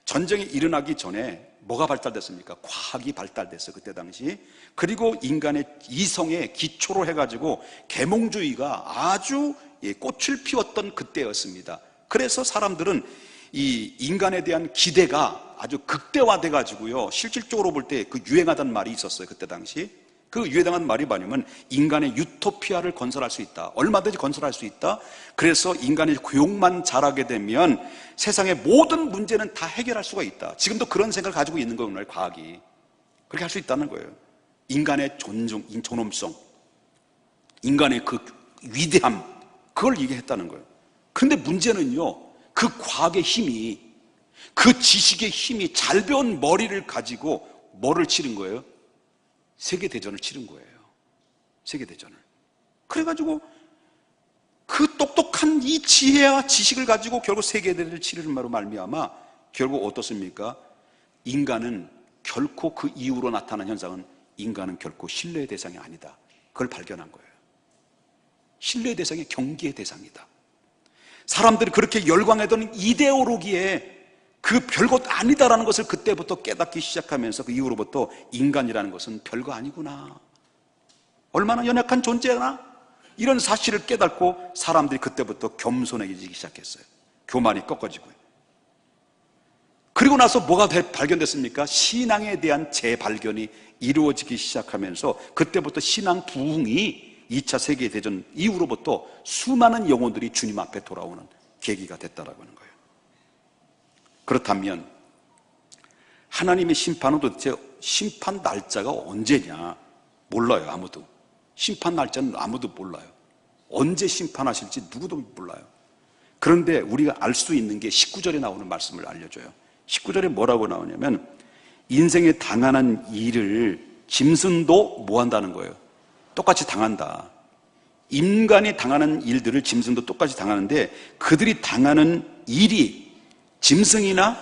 전쟁이 일어나기 전에 뭐가 발달됐습니까? 과학이 발달됐어요, 그때 당시. 그리고 인간의 이성의 기초로 해가지고 계몽주의가 아주 꽃을 피웠던 그때였습니다. 그래서 사람들은 이 인간에 대한 기대가 아주 극대화돼 가지고요, 실질적으로 볼 때 그 유행하던 말이 있었어요, 그때 당시. 그 유행한 말이 뭐냐면, 인간의 유토피아를 건설할 수 있다, 얼마든지 건설할 수 있다. 그래서 인간의 교육만 잘하게 되면 세상의 모든 문제는 다 해결할 수가 있다. 지금도 그런 생각을 가지고 있는 거예요, 과학이. 그렇게 할 수 있다는 거예요. 인간의 존엄성, 인간의 그 위대함, 그걸 얘기했다는 거예요. 그런데 문제는요, 그 과학의 힘이, 그 지식의 힘이 잘 배운 머리를 가지고 뭐를 치른 거예요? 세계대전을 치른 거예요. 세계대전을. 그래가지고 그 똑똑한 이 지혜와 지식을 가지고 결국 세계대를 치르는마로 말미암아 결국 어떻습니까? 인간은 결코 그 이후로 나타난 현상은 인간은 결코 신뢰의 대상이 아니다. 그걸 발견한 거예요. 신뢰의 대상이 경계의 대상이다. 사람들이 그렇게 열광하던 이데올로기에 그 별것 아니다라는 것을 그때부터 깨닫기 시작하면서 그 이후로부터 인간이라는 것은 별거 아니구나, 얼마나 연약한 존재나, 이런 사실을 깨닫고 사람들이 그때부터 겸손해지기 시작했어요. 교만이 꺾어지고요. 그리고 나서 뭐가 발견됐습니까? 신앙에 대한 재발견이 이루어지기 시작하면서 그때부터 신앙 부흥이 2차 세계대전 이후로부터 수많은 영혼들이 주님 앞에 돌아오는 계기가 됐다라고 하는 거예요. 그렇다면 하나님의 심판은 도대체 심판 날짜가 언제냐? 몰라요. 아무도. 심판 날짜는 아무도 몰라요. 언제 심판하실지 누구도 몰라요. 그런데 우리가 알 수 있는 게 19절에 나오는 말씀을 알려줘요. 19절에 뭐라고 나오냐면 인생에 당하는 일을 짐승도 뭐 한다는 거예요? 똑같이 당한다. 인간이 당하는 일들을 짐승도 똑같이 당하는데 그들이 당하는 일이 짐승이나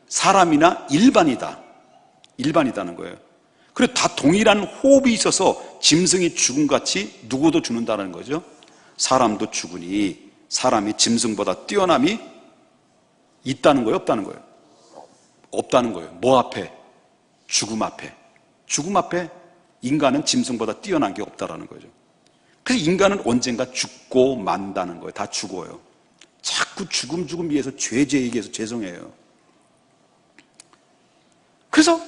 사람이나 일반이다는 거예요. 그리고 다 동일한 호흡이 있어서 짐승이 죽음같이 누구도 죽는다는 거죠. 사람도 죽으니 사람이 짐승보다 뛰어남이 있다는 거예요, 없다는 거예요? 없다는 거예요. 뭐 앞에? 죽음 앞에. 죽음 앞에 인간은 짐승보다 뛰어난 게 없다라는 거죠. 그래서 인간은 언젠가 죽고 만다는 거예요. 다 죽어요. 자꾸 죽음 위해서 죄 얘기해서 죄송해요. 그래서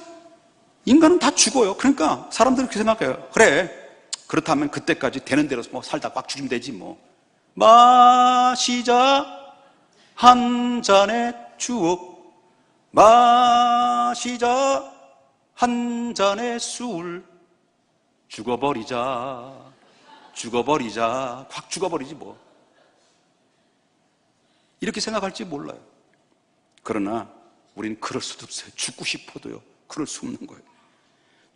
인간은 다 죽어요. 그러니까 사람들은 그렇게 생각해요. 그래, 그렇다면 그때까지 되는 대로 뭐 살다 꽉 죽으면 되지 뭐. 마시자 한 잔의 추억, 마시자 한 잔의 술, 죽어버리자 확 죽어버리지 뭐. 이렇게 생각할지 몰라요. 그러나 우리는 그럴 수도 없어요. 죽고 싶어도요, 그럴 수 없는 거예요.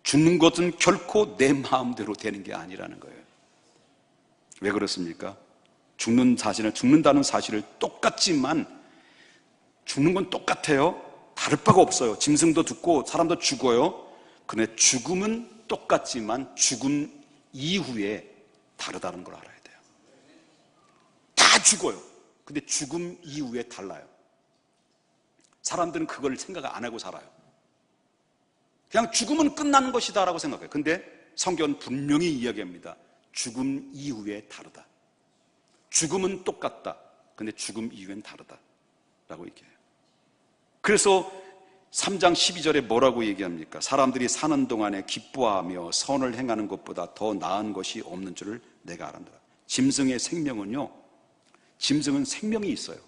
죽는 것은 결코 내 마음대로 되는 게 아니라는 거예요. 왜 그렇습니까? 죽는다는 사실을 똑같지만, 죽는 건 똑같아요. 다를 바가 없어요. 짐승도 죽고 사람도 죽어요. 그런데 죽음은 똑같지만 죽음 이후에 다르다는 걸 알아야 돼요. 다 죽어요. 근데 죽음 이후에 달라요. 사람들은 그걸 생각 안 하고 살아요. 그냥 죽음은 끝나는 것이다 라고 생각해요. 근데 성경은 분명히 이야기합니다. 죽음 이후에 다르다. 죽음은 똑같다. 근데 죽음 이후엔 다르다 라고 얘기해요. 그래서 3장 12절에 뭐라고 얘기합니까? 사람들이 사는 동안에 기뻐하며 선을 행하는 것보다 더 나은 것이 없는 줄을 내가 알았다. 짐승의 생명은요, 짐승은 생명이 있어요.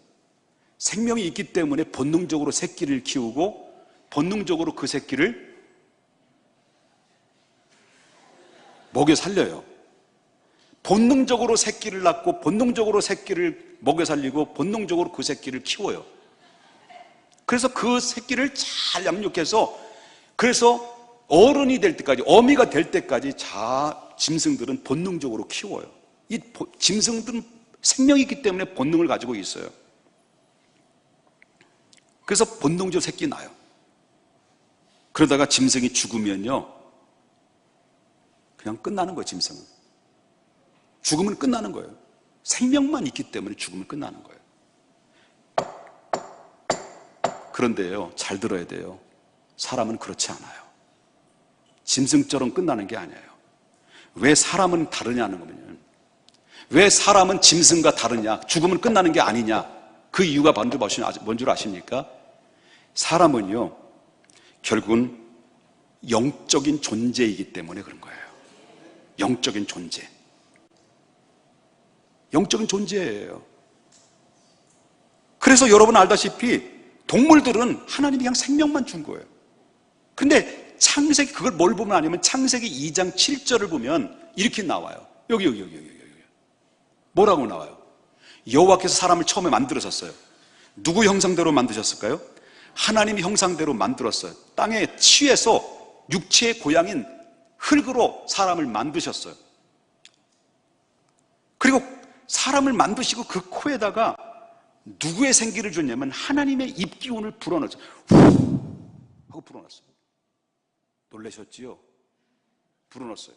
생명이 있기 때문에 본능적으로 새끼를 키우고 본능적으로 그 새끼를 먹여 살려요. 본능적으로 새끼를 낳고 본능적으로 새끼를 먹여 살리고 본능적으로 그 새끼를 키워요. 그래서 그 새끼를 잘 양육해서, 그래서 어른이 될 때까지, 어미가 될 때까지 짐승들은 본능적으로 키워요. 이 짐승들은 생명이 있기 때문에 본능을 가지고 있어요. 그래서 본능적으로 새끼 낳아요. 그러다가 짐승이 죽으면요, 그냥 끝나는 거예요. 짐승은 죽으면 끝나는 거예요. 생명만 있기 때문에 죽으면 끝나는 거예요. 그런데요, 잘 들어야 돼요. 사람은 그렇지 않아요. 짐승처럼 끝나는 게 아니에요. 왜 사람은 다르냐는 거면요, 왜 사람은 짐승과 다르냐, 죽으면 끝나는 게 아니냐, 그 이유가 뭔 줄 아십니까? 사람은요, 결국은 영적인 존재이기 때문에 그런 거예요. 영적인 존재. 영적인 존재예요. 그래서 여러분 알다시피 동물들은 하나님이 그냥 생명만 준 거예요. 근데 창세기, 그걸 뭘 보면 아니면 창세기 2장 7절을 보면 이렇게 나와요. 여기. 뭐라고 나와요? 여호와께서 사람을 처음에 만들으셨어요. 누구 형상대로 만드셨을까요? 하나님의 형상대로 만들었어요. 땅에 취해서 육체의 고향인 흙으로 사람을 만드셨어요. 그리고 사람을 만드시고 그 코에다가 누구의 생기를 줬냐면 하나님의 입기운을 불어넣었어요. 후 하고 불어넣었어요. 놀라셨지요? 불어넣었어요.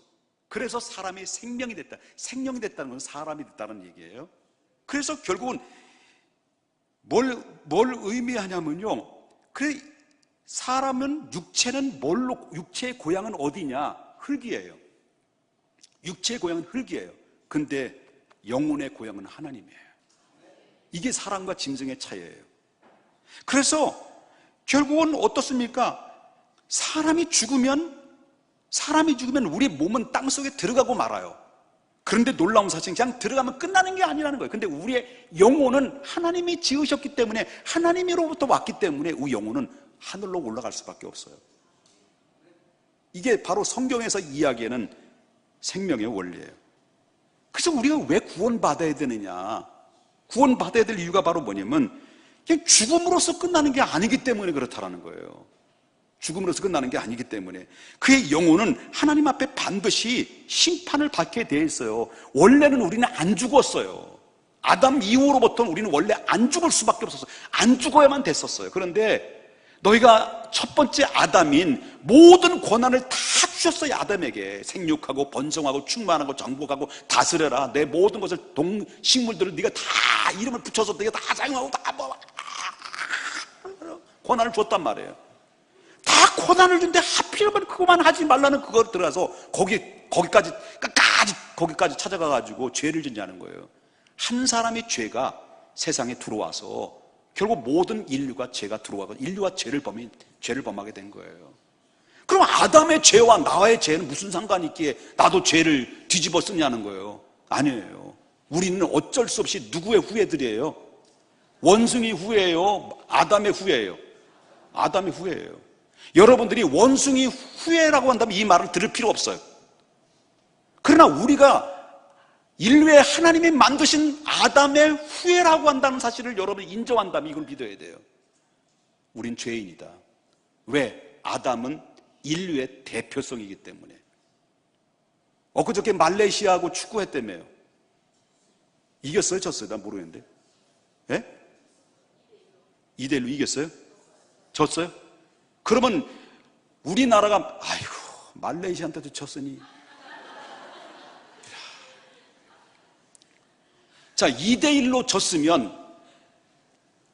그래서 사람이 생명이 됐다. 생명이 됐다는 건 사람이 됐다는 얘기예요. 그래서 결국은 뭘 의미하냐면요. 그래, 사람은 육체는 육체의 고향은 어디냐? 흙이에요. 육체의 고향은 흙이에요. 근데 영혼의 고향은 하나님이에요. 이게 사람과 짐승의 차이예요. 그래서 결국은 어떻습니까? 사람이 죽으면 우리 몸은 땅속에 들어가고 말아요. 그런데 놀라운 사실은 그냥 들어가면 끝나는 게 아니라는 거예요. 근데 우리의 영혼은 하나님이 지으셨기 때문에, 하나님으로부터 왔기 때문에 우리 영혼은 하늘로 올라갈 수밖에 없어요. 이게 바로 성경에서 이야기하는 생명의 원리예요. 그래서 우리가 왜 구원받아야 되느냐? 구원받아야 될 이유가 바로 뭐냐면 그냥 죽음으로써 끝나는 게 아니기 때문에 그렇다라는 거예요. 죽음으로써 끝나는 게 아니기 때문에 그의 영혼은 하나님 앞에 반드시 심판을 받게 돼 있어요. 원래는 우리는 안 죽었어요. 아담 이후로부터는 우리는 원래 안 죽을 수밖에 없었어요. 안 죽어야만 됐었어요. 그런데 너희가 첫 번째 아담인 모든 권한을 다 주셨어요. 아담에게 생육하고 번성하고 충만하고 정복하고 다스려라. 내 모든 것을 동식물들을 네가 다 이름을 붙여서 네가 다 사용하고 다 권한을 줬단 말이에요. 다 권한을 준데 하필이면 그거만 하지 말라는 그걸 들어가서 거기까지 찾아가가지고 죄를 짓냐는 거예요. 한 사람의 죄가 세상에 들어와서 결국 모든 인류가 죄가 들어와서 인류가 죄를 범하게 된 거예요. 그럼 아담의 죄와 나의 죄는 무슨 상관이 있기에 나도 죄를 뒤집어 쓰냐는 거예요. 아니에요. 우리는 어쩔 수 없이 누구의 후예들이에요? 원숭이 후예예요? 아담의 후예예요? 아담의 후예예요. 여러분들이 원숭이 후예라고 한다면 이 말을 들을 필요 없어요. 그러나 우리가 인류의 하나님이 만드신 아담의 후예라고 한다는 사실을 여러분이 인정한다면 이걸 믿어야 돼요. 우린 죄인이다. 왜? 아담은 인류의 대표성이기 때문에. 엊그저께 말레이시아하고 축구했다며요. 이겼어요? 졌어요? 난 모르겠는데. 예? 2대1로 이겼어요? 졌어요? 그러면 우리나라가 아이고 말레이시아한테도 졌으니 자 2대1로 졌으면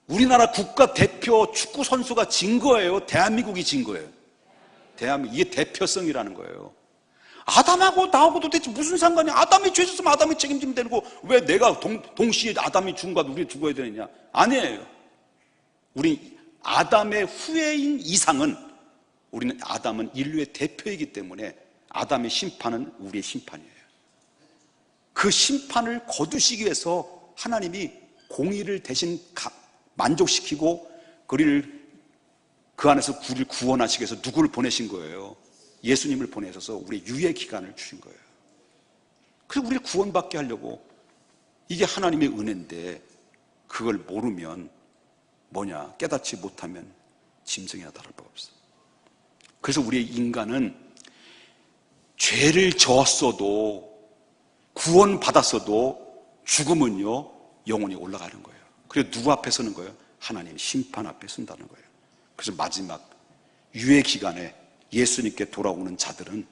우리나라 국가대표 축구 선수가 진 거예요? 대한민국이 진 거예요? 이게 대표성이라는 거예요. 아담하고 나하고 도대체 무슨 상관이야? 아담이 죄졌으면 아담이 책임지면 되고 왜 내가 동시에 아담이 죽은 거도 우리 죽어야 되느냐? 아니에요. 우리 아담의 후예인 이상은 우리는 아담은 인류의 대표이기 때문에 아담의 심판은 우리의 심판이에요. 그 심판을 거두시기 위해서 하나님이 공의를 대신 만족시키고 그를 그 안에서 우리를 구원하시기 위해서 누구를 보내신 거예요? 예수님을 보내셔서 우리의 유예 기간을 주신 거예요. 그래서 우리를 구원받게 하려고 이게 하나님의 은혜인데 그걸 모르면 뭐냐? 깨닫지 못하면 짐승이나 다를 바 없어. 그래서 우리의 인간은 죄를 졌어도 구원받았어도 죽으면요 영혼이 올라가는 거예요. 그래서 누구 앞에 서는 거예요? 하나님 심판 앞에 선다는 거예요. 그래서 마지막 유예 기간에 예수님께 돌아오는 자들은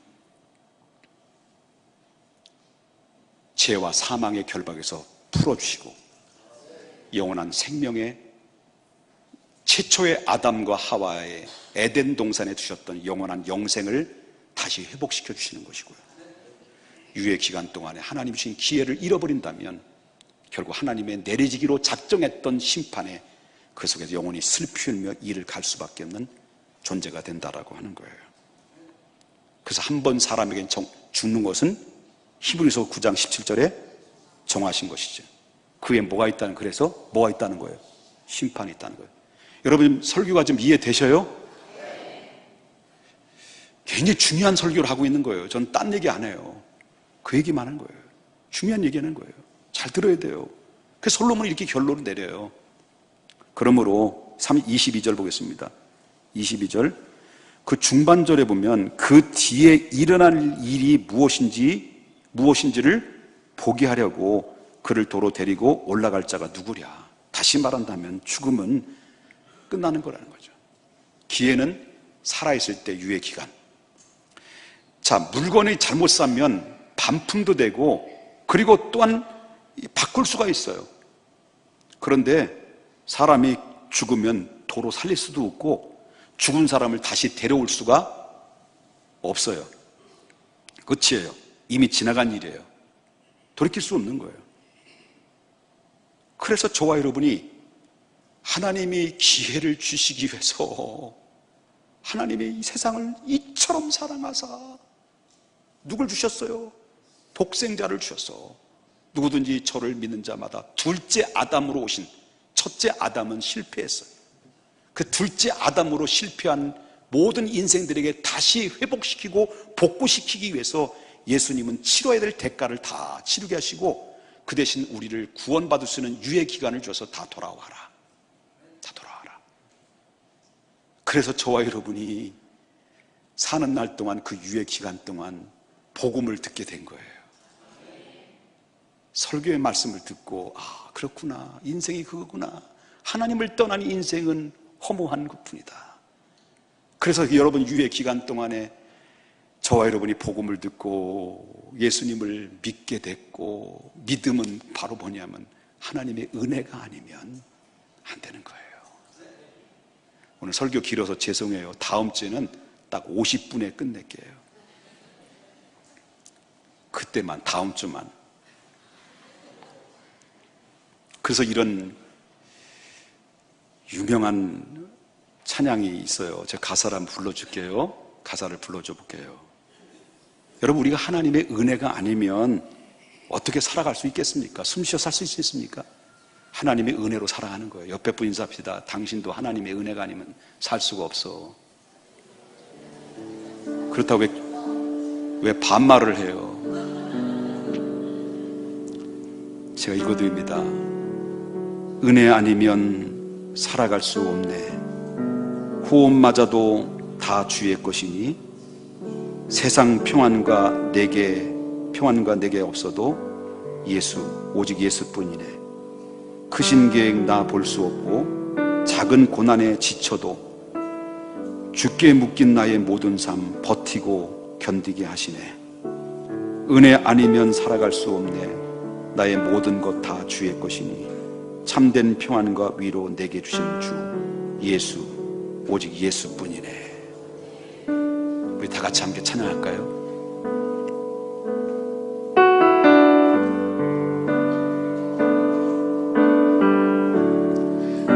죄와 사망의 결박에서 풀어주시고 영원한 생명의 최초의 아담과 하와의 에덴 동산에 두셨던 영원한 영생을 다시 회복시켜 주시는 것이고요. 유예 기간 동안에 하나님 주신 기회를 잃어버린다면 결국 하나님의 내려지기로 작정했던 심판에 그 속에서 영원히 슬피 울며 이를 갈 수밖에 없는 존재가 된다라고 하는 거예요. 그래서 한 번 사람에게 죽는 것은 히브리서 9장 17절에 정하신 것이죠. 그에 뭐가 있다는 거예요? 심판이 있다는 거예요. 여러분 설교가 좀 이해되셔요? 굉장히 중요한 설교를 하고 있는 거예요. 저는 딴 얘기 안 해요. 그 얘기만 하는 거예요. 중요한 얘기하는 거예요. 잘 들어야 돼요. 그래서 솔로몬이 이렇게 결론을 내려요. 그러므로 22절 보겠습니다. 22절 그 중반절에 보면 그 뒤에 일어날 일이 무엇인지를 보게 하려고 그를 도로 데리고 올라갈 자가 누구랴. 다시 말한다면 죽음은 끝나는 거라는 거죠. 기회는 살아있을 때 유예 기간. 자, 물건이 잘못 사면 반품도 되고 그리고 또한 바꿀 수가 있어요. 그런데 사람이 죽으면 도로 살릴 수도 없고 죽은 사람을 다시 데려올 수가 없어요. 끝이에요. 이미 지나간 일이에요. 돌이킬 수 없는 거예요. 그래서 저와 여러분이 하나님이 기회를 주시기 위해서 하나님이 이 세상을 이처럼 사랑하사 누굴 주셨어요? 독생자를 주셨어. 누구든지 저를 믿는 자마다 둘째 아담으로 오신, 첫째 아담은 실패했어요. 그 둘째 아담으로 실패한 모든 인생들에게 다시 회복시키고 복구시키기 위해서 예수님은 치러야 될 대가를 다 치르게 하시고 그 대신 우리를 구원받을 수 있는 유예 기간을 줘서 다 돌아와라. 다 돌아와라. 그래서 저와 여러분이 사는 날 동안 그 유예 기간 동안 복음을 듣게 된 거예요. 설교의 말씀을 듣고 아, 그렇구나. 인생이 그거구나. 하나님을 떠난 인생은 허무한 것뿐이다. 그래서 여러분 유예 기간 동안에 저와 여러분이 복음을 듣고 예수님을 믿게 됐고, 믿음은 바로 뭐냐면 하나님의 은혜가 아니면 안 되는 거예요. 오늘 설교 길어서 죄송해요. 다음 주에는 딱 50분에 끝낼게요. 그때만, 다음 주만. 그래서 이런 유명한 찬양이 있어요. 제가 가사를 한번 불러줄게요. 가사를 불러줘 볼게요. 여러분, 우리가 하나님의 은혜가 아니면 어떻게 살아갈 수 있겠습니까? 숨 쉬어 살 수 있습니까? 하나님의 은혜로 살아가는 거예요. 옆에 분 인사합시다. 당신도 하나님의 은혜가 아니면 살 수가 없어. 그렇다고 왜 반말을 해요? 제가 읽어드립니다. 은혜 아니면 살아갈 수 없네. 호흡마저도 다 주의 것이니 세상 평안과 내게 없어도 오직 예수뿐이네. 크신 계획 나 볼 수 없고 작은 고난에 지쳐도 주께 묶인 나의 모든 삶 버티고 견디게 하시네. 은혜 아니면 살아갈 수 없네. 나의 모든 것 다 주의 것이니 참된 평안과 위로 내게 주신 주 예수, 오직 예수뿐이네. 우리 다 같이 함께 찬양할까요?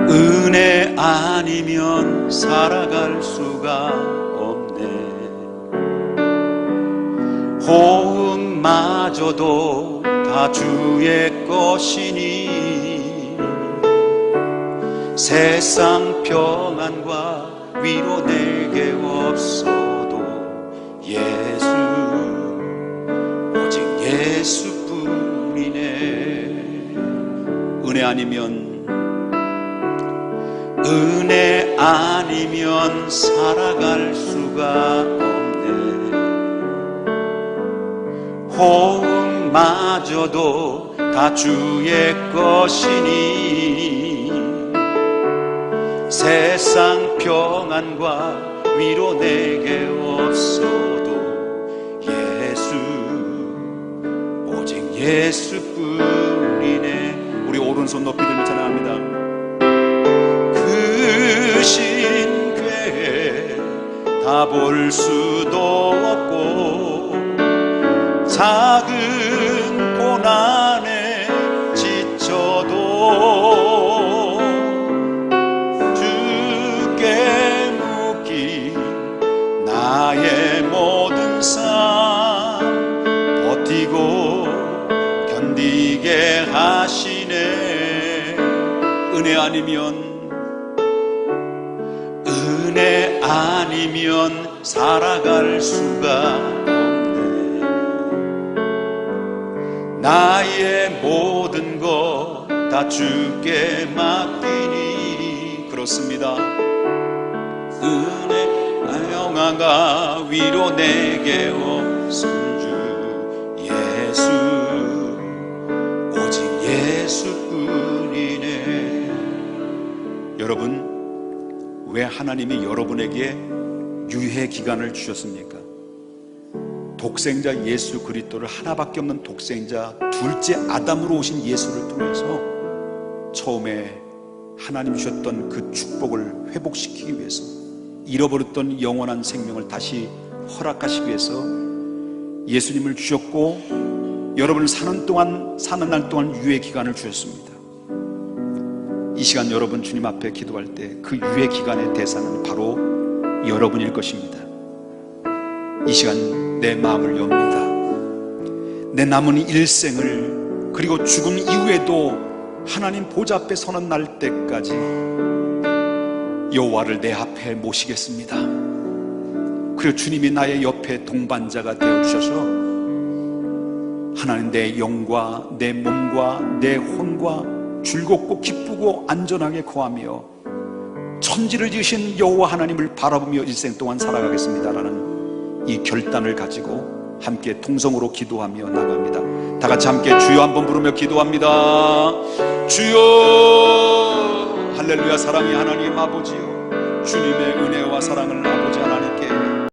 은혜 아니면 살아갈 수가 없네. 호흡마저도 다 주의 것이니 세상 평안과 위로 내게 없어도 예수, 오직 예수뿐이네. 은혜 아니면 살아갈 수가 없네. 호흡마저도 다 주의 것이니 세상 평안과 위로 내게 없어도 예수, 오직 예수뿐이네. 우리 오른손 높이 들며 찬양합니다. 크신 괴 다 볼 수도 없고 작은 고난에 지쳐도 주께 묶인 나의 모든 삶 버티고 견디게 하시네. 은혜 아니면 살아갈 수가 없네. 나의 모든 것 다 주께 맡기니 그렇습니다. 은혜 영화가 위로 내게 없은 주 예수, 오직 예수뿐이네. 여러분, 왜 하나님이 여러분에게 유해 기간을 주셨습니까? 독생자 예수 그리스도를, 하나밖에 없는 독생자 둘째 아담으로 오신 예수를 통해서 처음에 하나님 주셨던 그 축복을 회복시키기 위해서, 잃어버렸던 영원한 생명을 다시 허락하시기 위해서 예수님을 주셨고, 여러분을 사는 날 동안 유예 기간을 주셨습니다. 이 시간 여러분 주님 앞에 기도할 때 그 유예 기간의 대상은 바로 여러분일 것입니다. 이 시간 내 마음을 엽니다. 내 남은 일생을, 그리고 죽음 이후에도 하나님 보좌 앞에 서는 날 때까지 여호와를 내 앞에 모시겠습니다. 그리고 주님이 나의 옆에 동반자가 되어주셔서 하나님 내 영과 내 몸과 내 혼과 즐겁고 기쁘고 안전하게 거하며 천지를 지으신 여호와 하나님을 바라보며 일생 동안 살아가겠습니다라는 이 결단을 가지고 함께 통성으로 기도하며 나갑니다. 다 같이 함께 주여 한번 부르며 기도합니다. 주여. 할렐루야. 사랑의 하나님 아버지요, 주님의 은혜와 사랑을 아버지 하나님께